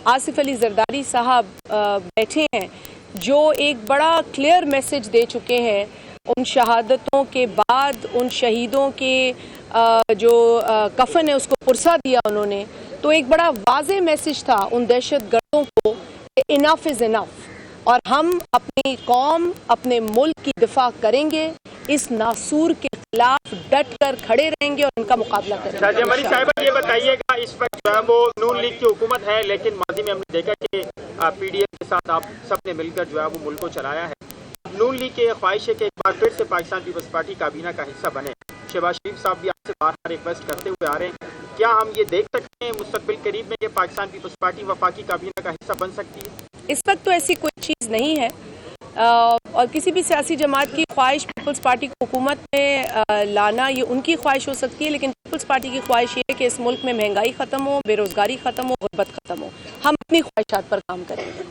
آصف علی زرداری صاحب بیٹھے ہیں جو ایک بڑا کلیئر میسج دے چکے ہیں ان شہادتوں کے بعد ان شہیدوں کے جو کفن ہے اس کو پرسا دیا انہوں نے، تو ایک بڑا واضح میسج تھا ان دہشت گردوں کو کہ انف از انف، اور ہم اپنی قوم اپنے ملک کی دفاع کریں گے، اس ناسور کے خلاف ڈٹ کر کھڑے رہیں گے اور ان کا مقابلہ کریں گے۔ جمہوری صاحبہ یہ بتائیے گا، اس وقت جو ہے وہ نون لیگ کی حکومت ہے، لیکن ماضی میں ہم نے دیکھا کہ پی ڈی ایم کے ساتھ آپ سب نے مل کر جو ہے وہ ملک کو چلایا ہے۔ نون لیگ کی خواہش ہے کہ ایک بار پھر سے پاکستان پیپلز پارٹی کابینہ کا حصہ بنے۔ شہباز شریف صاحب بھی آپ سے بار بار ریکویسٹ کرتے ہوئے آ رہے ہیں، کیا ہم یہ دیکھ سکتے ہیں مستقبل قریب میں کہ پاکستان پیپلز پارٹی وفاقی کابینہ کا حصہ بن سکتی ہے؟ اس وقت تو ایسی کوئی چیز نہیں ہے، اور کسی بھی سیاسی جماعت کی خواہش پیپلز پارٹی کو حکومت میں لانا یہ ان کی خواہش ہو سکتی ہے، لیکن پیپلز پارٹی کی خواہش یہ ہے کہ اس ملک میں مہنگائی ختم ہو، بے روزگاری ختم ہو، غربت ختم ہو۔ ہم اپنی خواہشات پر کام کریں گے۔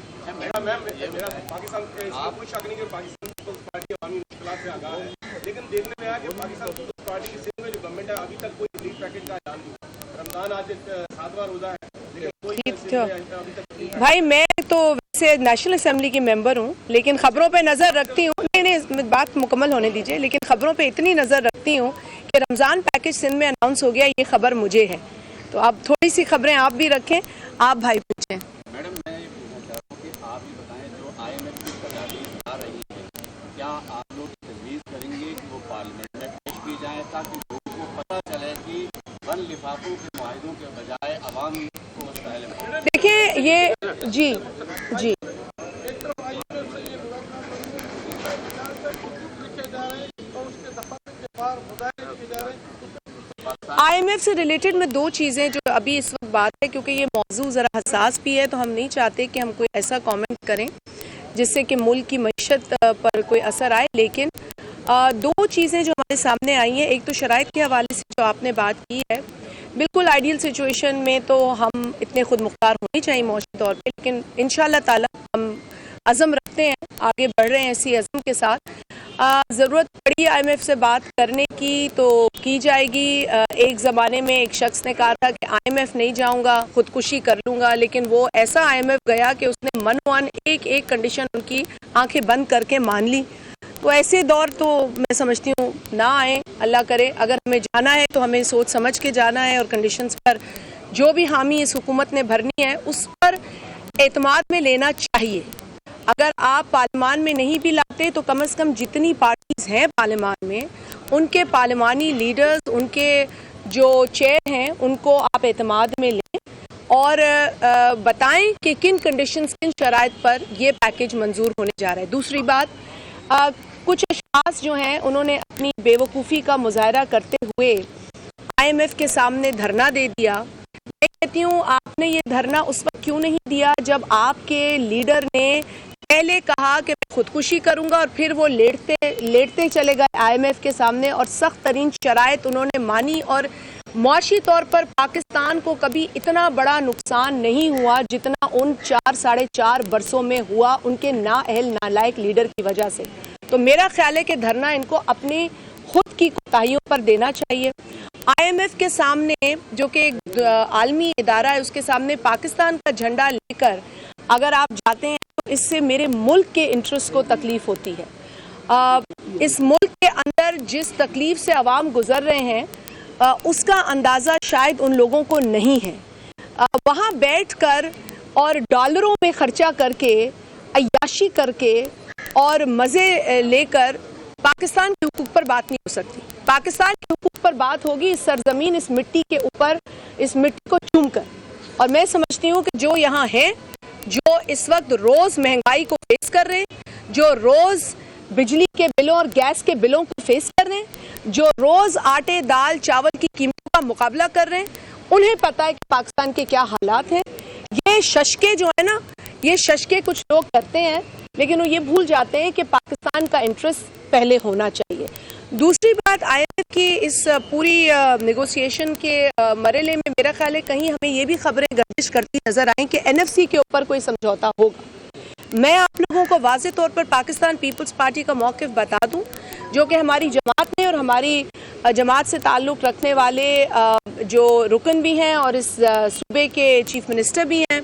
لیکن دیکھنے میں آیا کہ پاکستان پیپلز پارٹی کی سندھ میں جو گورنمنٹ ہے ابھی تک کوئی ریلیف پیکج کا اعلان نہیں ہوا۔ رمضان آج 7واں روزہ ہے، بھائی میں تو ویسے نیشنل اسمبلی کی ممبر ہوں، لیکن خبروں پہ نظر رکھتی ہوں، نہیں بات مکمل ہونے دیجیے، لیکن خبروں پہ اتنی نظر رکھتی ہوں کہ رمضان پیکج سندھ میں اناؤنس ہو گیا، یہ خبر مجھے ہے، تو اب تھوڑی سی خبریں آپ بھی رکھیں۔ آپ بھائی پوچھیں۔ میڈم میں یہ پوچھنا چاہ رہا ہوں کہ آپ یہ بتائیں جو IMF کی تجاویز آ رہی ہے، کیا آپ لوگ تجویز کریں گے کہ وہ پارلیمنٹ میں پیش کی جائیں تاکہ لوگوں کو پتہ چلے کہ بند لفافوں کے معاہدوں کے بجائے عوام کو مستحل ہے؟ دیکھیں یہ جی IMF سے ریلیٹڈ میں دو چیزیں جو ابھی اس وقت بات ہے، کیونکہ یہ موضوع ذرا حساس بھی ہے تو ہم نہیں چاہتے کہ ہم کوئی ایسا کامنٹ کریں جس سے کہ ملک کی معیشت پر کوئی اثر آئے، لیکن دو چیزیں جو ہمارے سامنے آئی ہیں، ایک تو شرائط کے حوالے سے جو آپ نے بات کی ہے، بالکل آئیڈیل سچویشن میں تو ہم اتنے خود مختار ہونی چاہیے معاشی طور پہ، لیکن انشاءاللہ تعالی ہم عزم رکھتے ہیں، آگے بڑھ رہے ہیں اسی عزم کے ساتھ۔ ضرورت پڑی IMF سے بات کرنے کی تو کی جائے گی۔ ایک زمانے میں ایک شخص نے کہا تھا کہ IMF نہیں جاؤں گا، خودکشی کر لوں گا، لیکن وہ ایسا IMF گیا کہ اس نے من ایک کنڈیشن ان کی آنکھیں بند کر کے مان لی۔ تو ایسے دور تو میں سمجھتی ہوں نہ آئیں، اللہ کرے، اگر ہمیں جانا ہے تو ہمیں سوچ سمجھ کے جانا ہے، اور کنڈیشنز پر جو بھی حامی اس حکومت نے بھرنی ہے اس پر اعتماد میں لینا چاہیے۔ اگر آپ پارلیمان میں نہیں بھی لاتے تو کم از کم جتنی پارٹیز ہیں پارلیمان میں ان کے پارلیمانی لیڈرز، ان کے جو چیئر ہیں ان کو آپ اعتماد میں لیں اور بتائیں کہ کن کنڈیشنز کن شرائط پر یہ پیکج منظور ہونے جا رہا ہے۔ دوسری بات، کچھ اشخاص جو ہیں انہوں نے اپنی بے وقوفی کا مظاہرہ کرتے ہوئے IMF کے سامنے دھرنا دے دیا۔ میں کہتی ہوں آپ نے یہ دھرنا اس وقت کیوں نہیں دیا جب آپ کے لیڈر نے پہلے کہا کہ میں خودکشی کروں گا، اور پھر وہ لیٹتے چلے گئے IMF کے سامنے اور سخت ترین شرائط انہوں نے مانی، اور معاشی طور پر پاکستان کو کبھی اتنا بڑا نقصان نہیں ہوا جتنا ان 4.5 برسوں میں ہوا ان کے نااہل نالائق لیڈر کی وجہ سے۔ تو میرا خیال ہے کہ دھرنا ان کو اپنی خود کی کوتاہیوں پر دینا چاہیے۔ IMF کے سامنے جو کہ ایک عالمی ادارہ ہے، اس کے سامنے پاکستان کا جھنڈا لے کر اگر آپ جاتے ہیں تو اس سے میرے ملک کے انٹرسٹ کو تکلیف ہوتی ہے۔ اس ملک کے اندر جس تکلیف سے عوام گزر رہے ہیں اس کا اندازہ شاید ان لوگوں کو نہیں ہے۔ وہاں بیٹھ کر اور ڈالروں میں خرچہ کر کے، عیاشی کر کے اور مزے لے کر پاکستان کے حقوق پر بات نہیں ہو سکتی۔ پاکستان کے حقوق پر بات ہوگی اس سرزمین، اس مٹی کے اوپر، اس مٹی کو چوم کر۔ اور میں سمجھتی ہوں کہ جو یہاں ہیں، جو اس وقت روز مہنگائی کو فیس کر رہے ہیں، جو روز بجلی کے بلوں اور گیس کے بلوں کو فیس کر رہے ہیں، جو روز آٹے دال چاول کی قیمتوں کا مقابلہ کر رہے ہیں، انہیں پتہ ہے کہ پاکستان کے کیا حالات ہیں۔ یہ ششکے جو ہے نا، یہ ششکے کچھ لوگ کرتے ہیں لیکن وہ یہ بھول جاتے ہیں کہ پاکستان کا انٹرسٹ پہلے ہونا چاہیے۔ دوسری بات، IMF کی اس پوری نیگوسیشن کے مرحلے میں میرا خیال ہے کہیں ہمیں یہ بھی خبریں گردش کرتی نظر آئیں کہ NFC کے اوپر کوئی سمجھوتا ہوگا۔ میں آپ لوگوں کو واضح طور پر پاکستان پیپلز پارٹی کا موقف بتا دوں، جو کہ ہماری جماعت نے اور ہماری جماعت سے تعلق رکھنے والے جو رکن بھی ہیں اور اس صوبے کے چیف منسٹر بھی ہیں،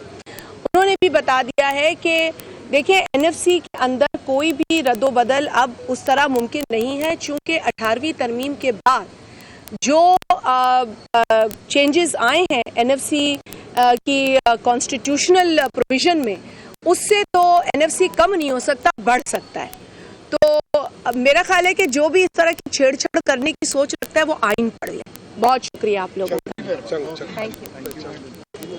بھی بتا دیا ہے کہ دیکھیں NFC کے اندر کوئی بھی رد و بدل اب اس طرح ممکن نہیں ہے، چونکہ 18ویں ترمیم کے بعد جو چینجز آئے ہیں NFC کی کانسٹیٹیوشنل پروویژن میں، اس سے تو NFC کم نہیں ہو سکتا، بڑھ سکتا ہے. تو میرا خیال ہے کہ جو بھی اس طرح کی چھیڑ چھاڑ کرنے کی سوچ رکھتا ہے وہ آئین پڑھ لے. بہت شکریہ آپ لوگوں کا. Thank you.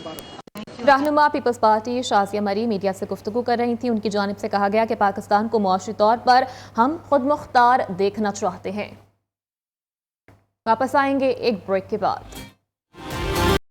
رہنما پیپلز پارٹی شازیہ مری میڈیا سے گفتگو کر رہی تھیں. ان کی جانب سے کہا گیا کہ پاکستان کو معاشی طور پر ہم خود مختار دیکھنا چاہتے ہیں. واپس آئیں گے ایک بریک کے بعد.